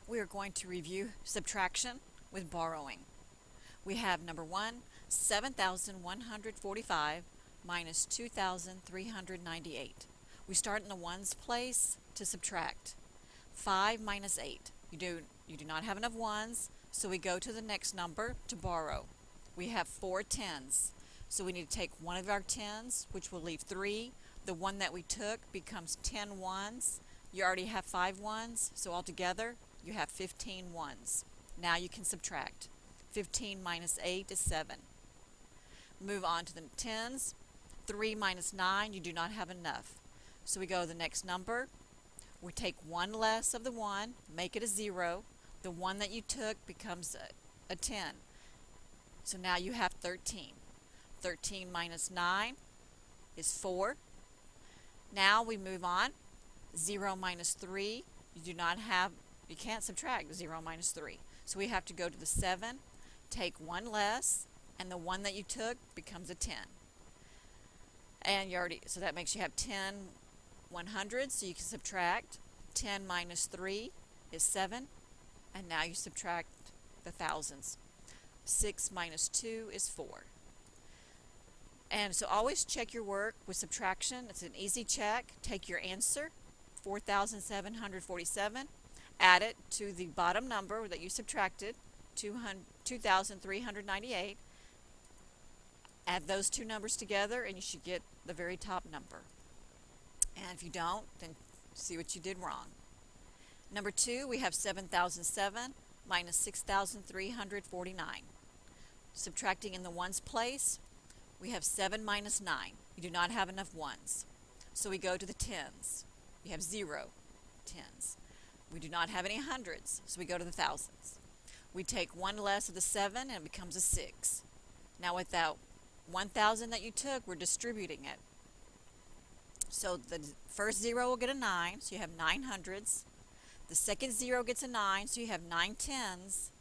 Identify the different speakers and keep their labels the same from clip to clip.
Speaker 1: We are going to review subtraction with borrowing. We have number 1, 7,145 minus 2,398. We start in the ones place to subtract. 5 minus 8. You do not have enough ones, so we go to the next number to borrow. We have 4 tens, so we need to take one of our tens, which will leave 3. The one that we took becomes 10 ones. You already have 5 ones, so altogether you have 15 ones. Now you can subtract. 15 minus 8 is 7. Move on to the tens. 3 minus 9, you do not have enough. So we go to the next number. We take one less of the 1, make it a 0. The one that you took becomes a 10. So now you have 13. 13 minus 9 is 4. Now we move on. 0 minus 3, you can't subtract 0 minus 3. So we have to go to the 7, take one less, and the one that you took becomes a 10. And so that makes you have 10 100s, so you can subtract. 10 minus 3 is 7, and now you subtract the thousands. 6 minus 2 is 4. And so always check your work with subtraction. It's an easy check. Take your answer, 4,747, add it to the bottom number that you subtracted, 2,398. Add those two numbers together and you should get the very top number. And if you don't, then see what you did wrong. Number 2, we have 7,007 minus 6,349. Subtracting in the ones place, we have 7 minus 9. You do not have enough ones. So we go to the tens. We have 0 tens. We do not have any hundreds, so we go to the thousands. We take one less of the 7 and it becomes a 6. Now with that 1,000 that you took, we're distributing it. So the first 0 will get a 9, so you have 9 hundreds. The second 0 gets a 9, so you have 9 tens.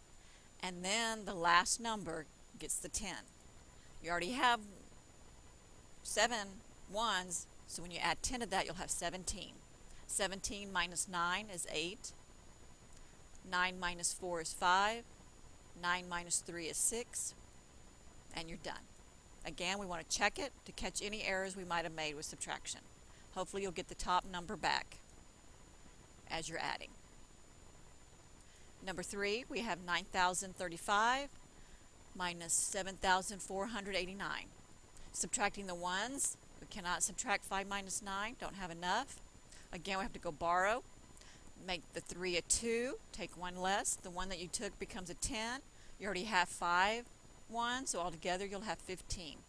Speaker 1: And then the last number gets the 10. You already have 7 ones, so when you add 10 to that, you'll have 17. 17 minus 9 is 8. 9 minus 4 is 5. 9 minus 3 is 6. And you're done. Again, we want to check it to catch any errors we might have made with subtraction. Hopefully you'll get the top number back as you're adding. Number 3, we have 9,035 minus 7,489. Subtracting the ones, we cannot subtract 5 minus 9, don't have enough. Again, we have to go borrow. Make the 3 a 2, take one less. The one that you took becomes a 10. You already have 5 ones, so altogether you'll have 15.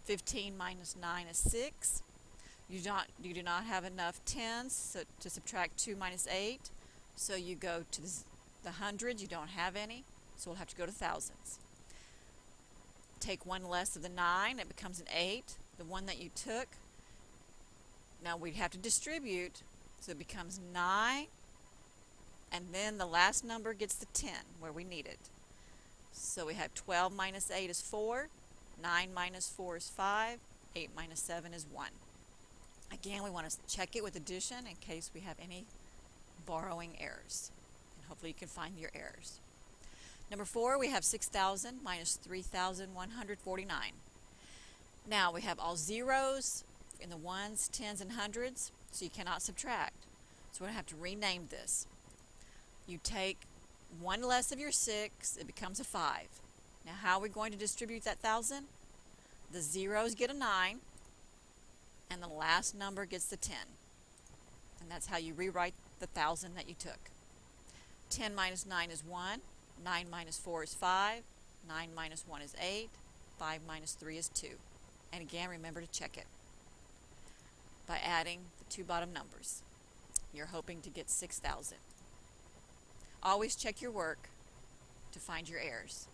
Speaker 1: 15 minus 9 is 6. You do not have enough tens to subtract 2 minus 8, so you go to the hundreds. You don't have any, so we'll have to go to thousands. Take one less of the 9, it becomes an 8. The one that you took, now we'd have to distribute, so it becomes 9, and then the last number gets the 10 where we need it. So we have 12 minus 8 is 4, 9 minus 4 is 5, 8 minus 7 is 1. Again, we want to check it with addition in case we have any borrowing errors. And hopefully you can find your errors. Number 4, we have 6,000 minus 3,149. Now we have all zeros in the ones, tens, and hundreds, so you cannot subtract. So we're going to have to rename this. You take one less of your 6, it becomes a 5. Now how are we going to distribute that 1,000? The zeros get a 9, and the last number gets the 10. And that's how you rewrite the 1,000 that you took. 10 minus 9 is 1, 9 minus 4 is 5, 9 minus 1 is 8, 5 minus 3 is 2. And again, remember to check it by adding the two bottom numbers. You're hoping to get 6,000. Always check your work to find your errors.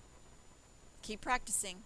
Speaker 1: Keep practicing.